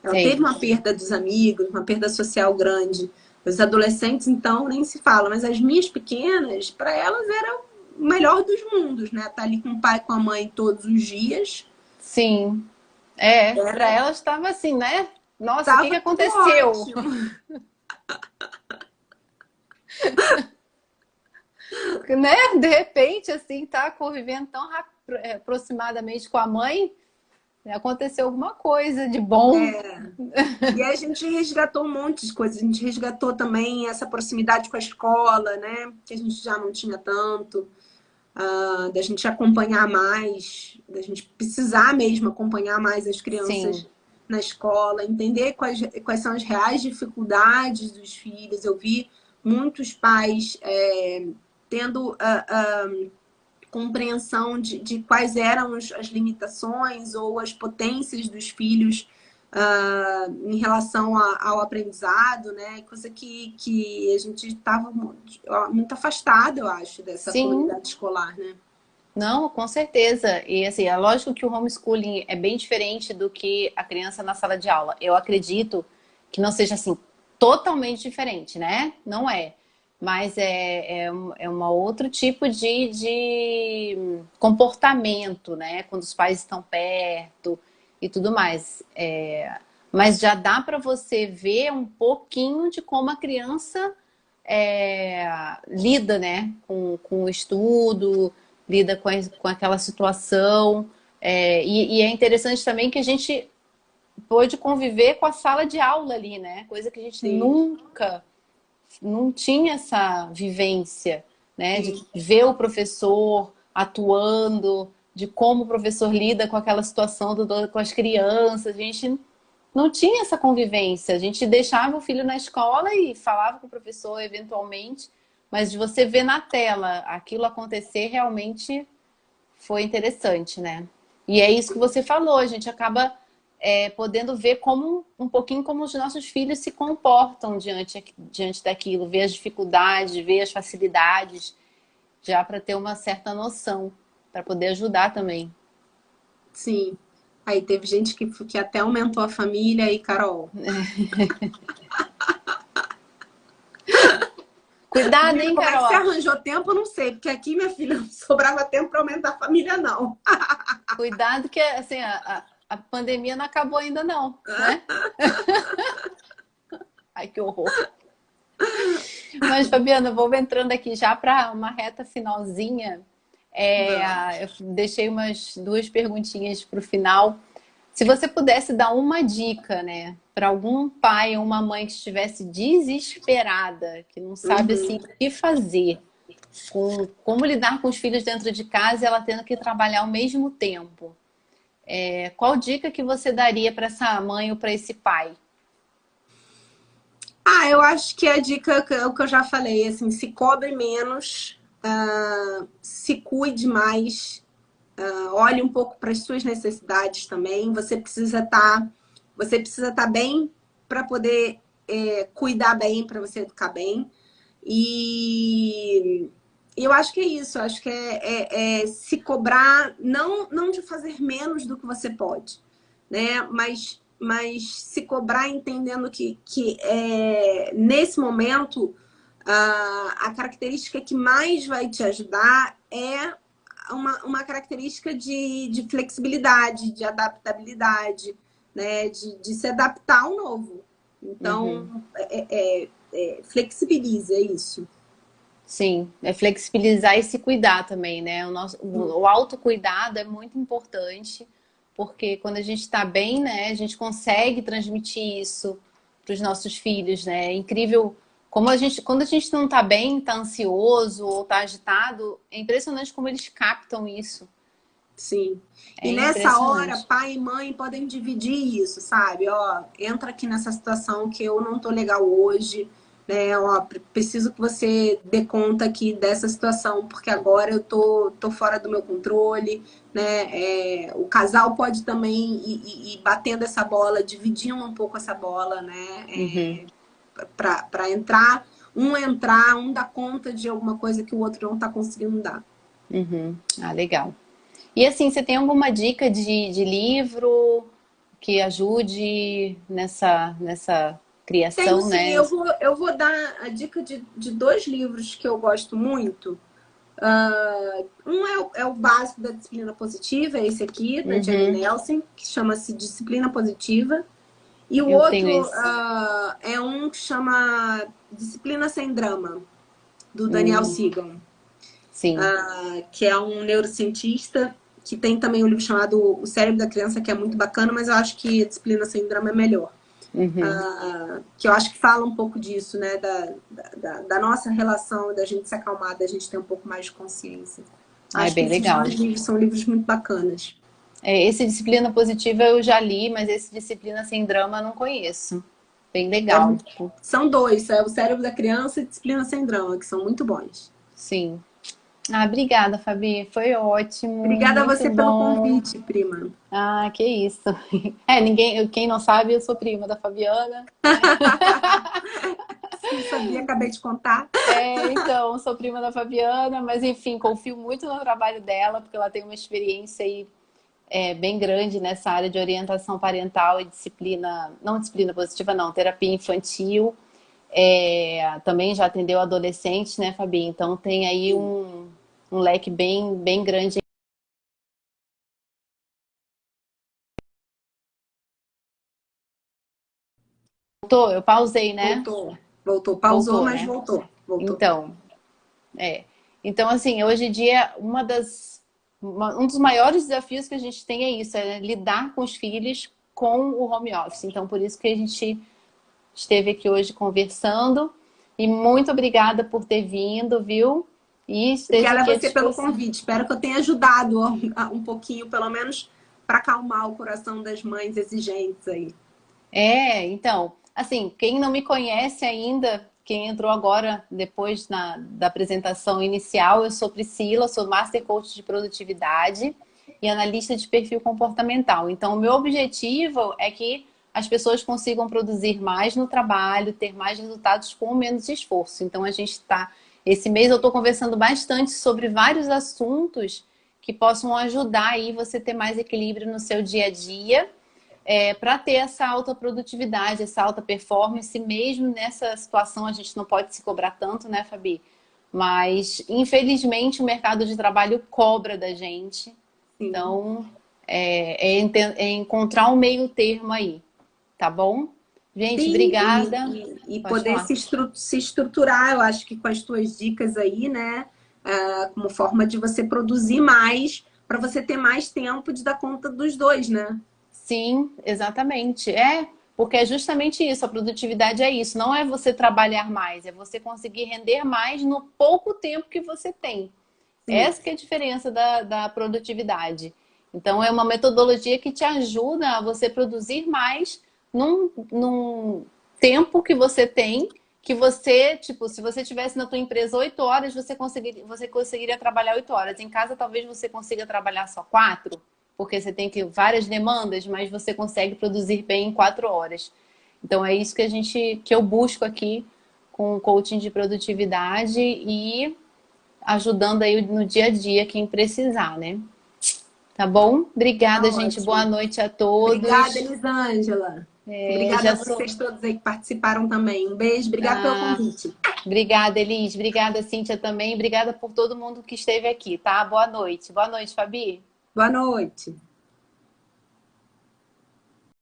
Ela teve tem. uma perda dos amigos, uma perda social grande. Os adolescentes, então, nem se fala. Mas as minhas pequenas, para elas era o melhor dos mundos, né? Tá ali com o pai e com a mãe todos os dias. Sim. É, para Era, ela estava assim, né? Nossa, o que que tava tudo aconteceu? ótimo. Né? De repente, assim, tá convivendo tão aproximadamente com a mãe, aconteceu alguma coisa de bom. E aí a gente resgatou um monte de coisas. A gente resgatou também essa proximidade com a escola, né? Que a gente já não tinha tanto. Da gente acompanhar mais, da gente precisar mesmo acompanhar mais as crianças Sim, na escola, entender quais são as reais dificuldades dos filhos. Eu vi muitos pais tendo compreensão de quais eram as limitações ou as potências dos filhos em relação ao aprendizado, né? Coisa que a gente estava muito afastado, eu acho, dessa sim, comunidade escolar, né? não, com certeza. E assim, é lógico que o homeschooling é bem diferente do que a criança na sala de aula. Eu acredito que não seja assim totalmente diferente, né? Não é. Mas é um outro tipo de comportamento, né? Quando os pais estão perto e tudo mais. Mas já dá para você ver um pouquinho de como a criança lida, né? Com o estudo, lida com aquela situação. E é interessante também que a gente pôde conviver com a sala de aula ali, né? Coisa que a gente Sim, nunca não tinha essa vivência, né? De sim. ver o professor atuando, de como o professor lida com aquela situação com as crianças. A gente não tinha essa convivência. A gente deixava o filho na escola e falava com o professor eventualmente, mas de você ver na tela aquilo acontecer realmente foi interessante, né? E é isso que você falou, a gente acaba podendo ver como um pouquinho como os nossos filhos se comportam diante daquilo, ver as dificuldades, ver as facilidades, já para ter uma certa noção, para poder ajudar também. Sim. Aí teve gente que até aumentou a família e, Carol. Cuidado, hein, Como é que Carol? você arranjou tempo? Eu não sei, porque aqui, minha filha, não sobrava tempo para aumentar a família, não. Cuidado que assim, a pandemia não acabou ainda não, né? Ai, que horror. Mas, Fabiana, vou entrando aqui já para uma reta finalzinha. Eu deixei umas 2 perguntinhas para o final. Se você pudesse dar uma dica, né, para algum pai ou uma mãe que estivesse desesperada, que não sabe assim o que fazer, como lidar com os filhos dentro de casa e ela tendo que trabalhar ao mesmo tempo, qual dica que você daria para essa mãe ou para esse pai? Eu acho que a dica é o que eu já falei, assim, se cobre menos, se cuide mais, olhe um pouco para as suas necessidades também. Você precisa estar bem para poder cuidar bem, para você educar bem. E eu acho que é isso, eu acho que é se cobrar, não de fazer menos do que você pode, né? Mas se cobrar entendendo que nesse momento a característica que mais vai te ajudar é uma característica de flexibilidade, de adaptabilidade, né? De se adaptar ao novo. Então, flexibilize, é isso. Sim, é flexibilizar e se cuidar também, né? O autocuidado é muito importante, porque quando a gente está bem, né, a gente consegue transmitir isso para os nossos filhos, né? É incrível como quando a gente não está bem, está ansioso ou está agitado, é impressionante como eles captam isso. Sim. É E nessa hora, impressionante. pai e mãe podem dividir isso, sabe? Ó, entra aqui nessa situação que eu não tô legal hoje, né? Ó, preciso que você dê conta aqui dessa situação, porque agora eu tô fora do meu controle, né? O casal pode também ir batendo essa bola, dividindo um pouco essa bola, né? Para entrar, um dá conta de alguma coisa que o outro não tá conseguindo dar. Ah, legal. E assim, você tem alguma dica de livro que ajude nessa Tenho criação, sim, né? eu vou dar a dica de 2 livros que eu gosto muito. Um é o básico da disciplina positiva, é esse aqui, da Jenny Nelson, que chama-se Disciplina Positiva. E o Eu tenho outro esse. é um que chama Disciplina Sem Drama, do Daniel Siegel, Sim. que é um neurocientista, que tem também um livro chamado O Cérebro da Criança, que é muito bacana, mas eu acho que a Disciplina Sem Drama é melhor. Que eu acho que fala um pouco disso, né? Da nossa relação, da gente se acalmar, da gente ter um pouco mais de consciência. Ah, é Acho que bem esses legal. 2 livros são livros muito bacanas. Esse Disciplina Positiva eu já li, mas esse Disciplina Sem Drama eu não conheço. Bem legal. São 2, é O Cérebro da Criança e Disciplina Sem Drama, que são muito bons. Sim. Ah, obrigada, Fabi. Foi ótimo, Obrigada a muito você pelo bom. convite, prima. Ah, que isso. Quem não sabe, eu sou prima da Fabiana. Sim, sabia, acabei de contar. Então, sou prima da Fabiana, mas enfim, confio muito no trabalho dela, porque ela tem uma experiência aí bem grande nessa área de orientação parental e não disciplina positiva, não, terapia infantil. Também já atendeu adolescentes, né, Fabi? Então tem aí um leque bem grande. Voltou? Eu pausei, né? Voltou. Pausou, Voltou, mas né? voltou. Então, Então, assim, hoje em dia, um dos maiores desafios que a gente tem é isso, é lidar com os filhos com o home office. Então, por isso que a gente esteve aqui hoje conversando. E muito obrigada por ter vindo, viu? E esteja Obrigada aqui à a você pelo disposição. convite. Espero que eu tenha ajudado um pouquinho, pelo menos, para acalmar o coração das mães exigentes aí. Então, assim, quem não me conhece ainda, quem entrou agora, depois da apresentação inicial, eu sou Priscila, sou Master Coach de Produtividade e analista de perfil comportamental. Então, o meu objetivo é que as pessoas consigam produzir mais no trabalho, ter mais resultados com menos esforço. Então, esse mês eu estou conversando bastante sobre vários assuntos que possam ajudar aí você ter mais equilíbrio no seu dia a dia, para ter essa alta produtividade, essa alta performance. Mesmo nessa situação a gente não pode se cobrar tanto, né, Fabi? Mas, infelizmente, o mercado de trabalho cobra da gente. Sim. Então, é encontrar um meio termo aí, tá bom? Gente, Sim, obrigada. e Pode poder falar. se estruturar, eu acho que com as tuas dicas aí, né? Como forma de você produzir mais, para você ter mais tempo de dar conta dos dois, né? Sim, exatamente. Porque é justamente isso, a produtividade é isso. Não é você trabalhar mais, é você conseguir render mais no pouco tempo que você tem. Sim, Essa que é a diferença da produtividade. Então, é uma metodologia que te ajuda a você produzir mais num tempo que você tem, que você, tipo, se você tivesse na tua empresa 8 horas, você conseguiria trabalhar 8 horas. Em casa, talvez você consiga trabalhar só 4, porque você tem várias demandas, mas você consegue produzir bem em 4 horas. Então, é isso que eu busco aqui com o coaching de produtividade e ajudando aí no dia a dia quem precisar, né? Tá bom? tá Obrigada, gente. Boa ótimo. noite a Obrigada, todos. Elisângela. Obrigada a Já sou. vocês todos aí que participaram também. Um beijo, obrigada pelo Ah, convite. obrigada, Elis. Obrigada, Cíntia, também. Obrigada por todo mundo que esteve aqui, tá? Boa noite. Boa noite, Fabi. Boa noite.